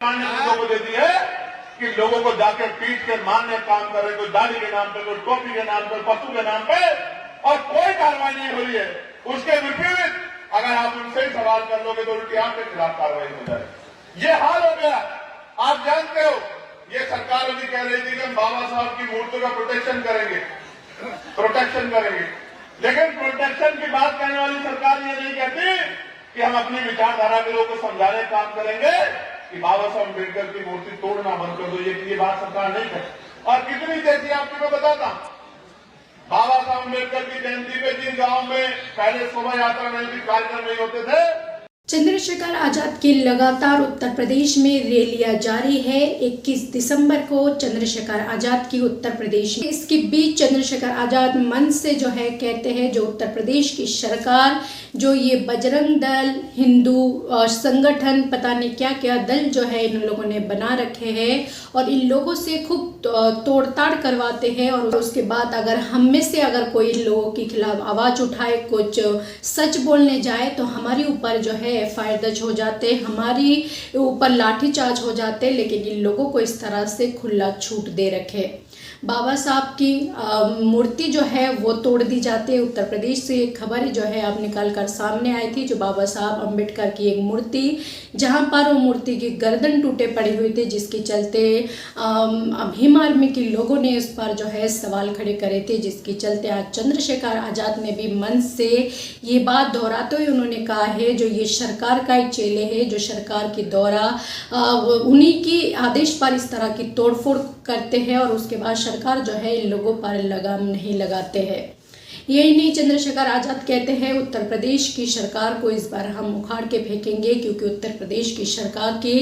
लोगों को दे दी है कि लोगों को जाके पीट के मारने का काम कर रहे, कोई दाढ़ी के नाम पे, कोई टोपी के नाम पे, पशु के नाम पे, और कोई कार्रवाई नहीं हो रही है। उसके विपरीत अगर आप उनसे ही सवाल कर लोगे तो उल्टी आपके खिलाफ कार्रवाई हो जाए। ये हाल हो गया। आप जानते हो ये सरकार अभी कह रही थी कि हम बाबा साहब की मूर्ति का प्रोटेक्शन करेंगे, लेकिन प्रोटेक्शन की बात कहने वाली सरकार ये नहीं कहती कि हम अपनी विचारधारा के लोगों को समझाने का काम करेंगे कि बाबा साहब अम्बेडकर की मूर्ति तोड़ना बंद कर दो। ये बात सरकार नहीं करती। और कितनी तेजी आपको मैं बताता हूं, बाबा साहब अम्बेडकर की जयंती पे जिन गांव में पहले शोभा यात्रा नहीं थी, कार्यक्रम नहीं होते थे, चंद्रशेखर आजाद की लगातार उत्तर प्रदेश में रैलियां जारी है। 21 दिसंबर को चंद्रशेखर आजाद की उत्तर प्रदेश में, इसके बीच चंद्रशेखर आजाद मंच से जो है कहते हैं जो उत्तर प्रदेश की सरकार, जो ये बजरंग दल, हिंदू संगठन, पता नहीं क्या क्या दल जो है इन लोगों ने बना रखे हैं और इन लोगों से खूब तोड़ताड़ करवाते हैं। और उसके बाद अगर हम में से अगर कोई इन लोगों के खिलाफ आवाज उठाए, कुछ सच बोलने जाए तो हमारे ऊपर जो है एफआईआर दर्ज हो जाते, हमारी ऊपर लाठीचार्ज हो जाते। लेकिन इन लोगों को इस तरह से खुला छूट दे रखे। बाबा साहब की मूर्ति जो है वो तोड़ दी जाती है। उत्तर प्रदेश से एक खबर जो है अब निकल कर सामने आई थी, जो बाबा साहब अम्बेडकर की एक मूर्ति, जहां पर वो मूर्ति की गर्दन टूटे पड़ी हुई थी, जिसके चलते भीम आर्मी के लोगों ने इस पर जो है सवाल खड़े करे थे, जिसके चलते आज चंद्रशेखर आजाद ने भी मंच से ये बात दोहराते हुए उन्होंने कहा है जो ये सरकार का ही चेले है, जो सरकार के द्वारा उन्हीं की आदेश पर इस तरह की तोड़फोड़ करते हैं और उसके बाद सरकार जो है इन लोगों पर लगाम नहीं लगाते हैं। यही नहीं, चंद्रशेखर आजाद कहते हैं उत्तर प्रदेश की सरकार को इस बार हम उखाड़ के फेंकेंगे, क्योंकि उत्तर प्रदेश की सरकार के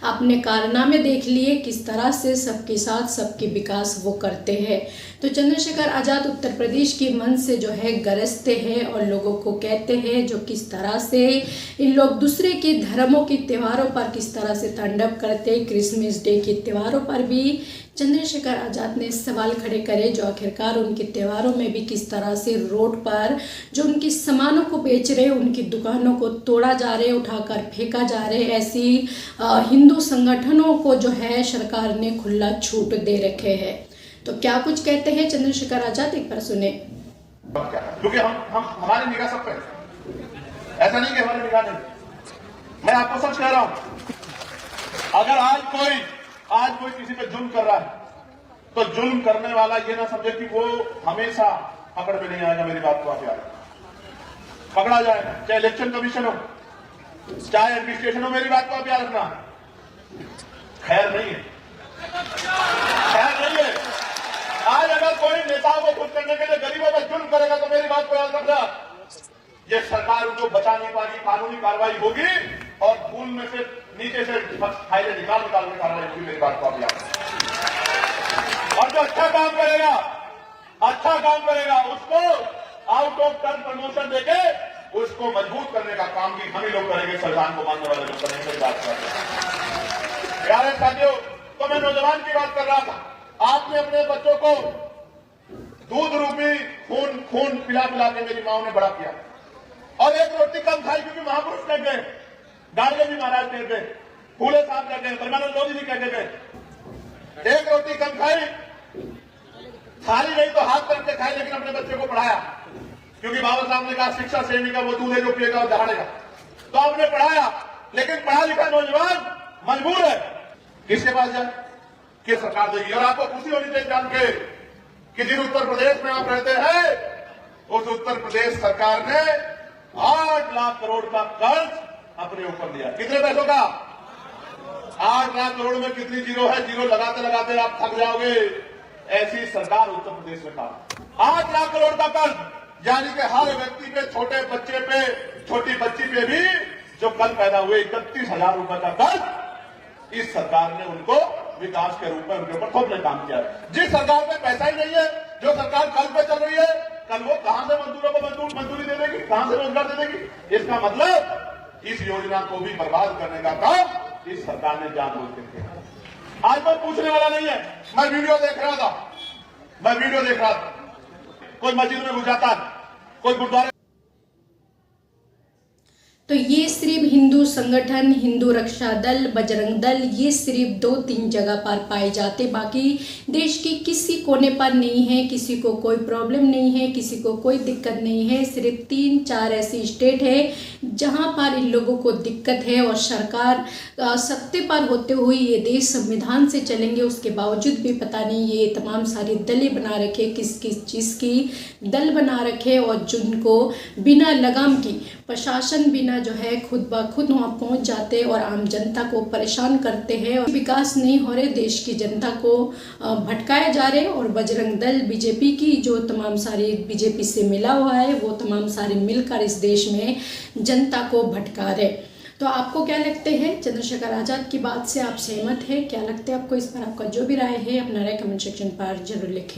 अपने कारनामे देख लिए किस तरह से सबके साथ सबके विकास वो करते हैं। तो चंद्रशेखर आजाद उत्तर प्रदेश के मन से जो है गरजते हैं और लोगों को कहते हैं जो किस तरह से इन लोग दूसरे के धर्मों के त्योहारों पर किस तरह से तांडव करते हैं। क्रिसमस डे के त्योहारों पर भी चंद्रशेखर आजाद ने सवाल खड़े करे, जो आखिरकार उनके त्योहारों में भी किस तरह से रोड पर जो उनके सामानों को बेच रहे, उनकी दुकानों को तोड़ा जा रहे, उठाकर फेंका जा रहे, ऐसी हिंदू संगठनों को जो है सरकार ने खुला छूट दे रखे हैं। तो क्या कुछ कहते हैं चंद्रशेखर आजाद, एक बार सुने। क्योंकि हम हमारी निगाह सब पे, ऐसा नहीं कि हमारी निगाह नहीं। मैं आपको सच कह रहा हूं, अगर आज कोई किसी पे जुल्म कर रहा है तो जुल्म करने वाला ये ना समझे कि वो हमेशा पकड़ में नहीं आएगा। मेरी बात को आप याद पकड़ा जाए, चाहे इलेक्शन कमीशन हो, चाहे एडमिनिस्ट्रेशन हो, मेरी बात को आप याद रखना। खैर नहीं है। आज अगर कोई नेताओं को खुश करने के लिए गरीबों पर जुल्म करेगा तो मेरी बात को याद रखना, ये सरकार उनको बचा नहीं पाएगी, कानूनी कार्रवाई होगी और फूल में से नीचे से फायदे निकाल के कार्रवाई होगी। मेरी बात को आप याद रखना। और जो अच्छा काम करेगा उसको आउट ऑफ टर्न प्रमोशन देके उसको मजबूत करने का काम भी हम ही लोग करेंगे, संविधान को मानने वाले लोग करेंगे। मेरी बात कर प्यारे साथियों, तो मैं नौजवान की बात कर रहा था। आपने अपने बच्चों को दूध रूपी खून पिला के मेरी माओ ने बड़ा किया और एक रोटी कम खाई, क्योंकि महापुरुष कह गए, गाड़िया जी महाराज कह गए, फूले साहब कह गए, परमानंद मोदी जी कह गए, एक रोटी कम खाई, थाली नहीं तो हाथ करके खाई, लेकिन अपने बच्चे को पढ़ाया, क्योंकि बाबा साहब ने कहा शिक्षा श्रेणी का वो दूध है जो पिएगा और दहाड़ेगा। तो आपने पढ़ाया, लेकिन पढ़ा लिखा नौजवान मजबूर है किसके पास जाए, किस सरकार देगी। और आपको खुशी होनी चाहिए जान के कि जिस उत्तर प्रदेश में आप रहते हैं उस उत्तर प्रदेश सरकार ने 8 लाख करोड़ का कर्ज अपने ऊपर लिया। कितने पैसों का? 8 लाख करोड़ में कितनी जीरो है? जीरो लगाते लगाते आप थक जाओगे। ऐसी सरकार उत्तर प्रदेश में था। 8 लाख करोड़ का कर्ज, यानी कि हर व्यक्ति पे, छोटे बच्चे पे, छोटी बच्ची पे भी जो कल पैदा हुए 31,000 रुपए का कर्ज इस सरकार ने उनको विकास के रूप में उनके ऊपर थोपने काम किया है। जिस सरकार में पैसा ही नहीं है, जो सरकार कर्ज पे चल रही है, कल वो कहां से मजदूरों को मंजूरी दे देगी, कहां से रोजगार दे देगी? इसका मतलब इस योजना को भी बर्बाद करने का काम इस सरकार ने जानबूझ के किया। आज कोई पूछने वाला नहीं है। मैं वीडियो देख रहा था, कोई मस्जिद में घुस जाता, कोई गुरुद्वारे तो ये सिर्फ हिंदू संगठन, हिंदू रक्षा दल, बजरंग दल, ये सिर्फ 2-3 जगह पर पाए जाते, बाकी देश के किसी कोने पर नहीं है, किसी को कोई प्रॉब्लम नहीं है, किसी को कोई दिक्कत नहीं है। सिर्फ 3-4 ऐसी स्टेट है जहां पर इन लोगों को दिक्कत है और सरकार सत्ते पर होते हुए ये देश संविधान से चलेंगे, उसके बावजूद भी पता नहीं ये तमाम सारी दलें बना रखे, किस किस चीज़ की दल बना रखे, और जिनको बिना लगाम की प्रशासन बिना जो है खुद ब खुद वहाँ पहुँच जाते और आम जनता को परेशान करते हैं और विकास नहीं हो रहे, देश की जनता को भटकाया जा रहे। और बजरंग दल, बीजेपी की जो तमाम सारी बीजेपी से मिला हुआ है, वो तमाम सारे मिलकर इस देश में जनता को भटका रहे। तो आपको क्या लगते हैं चंद्रशेखर आज़ाद की बात से, आप सहमत हैं? क्या लगता है आपको इस पर? आपका जो भी राय है अपना राय कमेंट सेक्शन पर जरूर लिखें।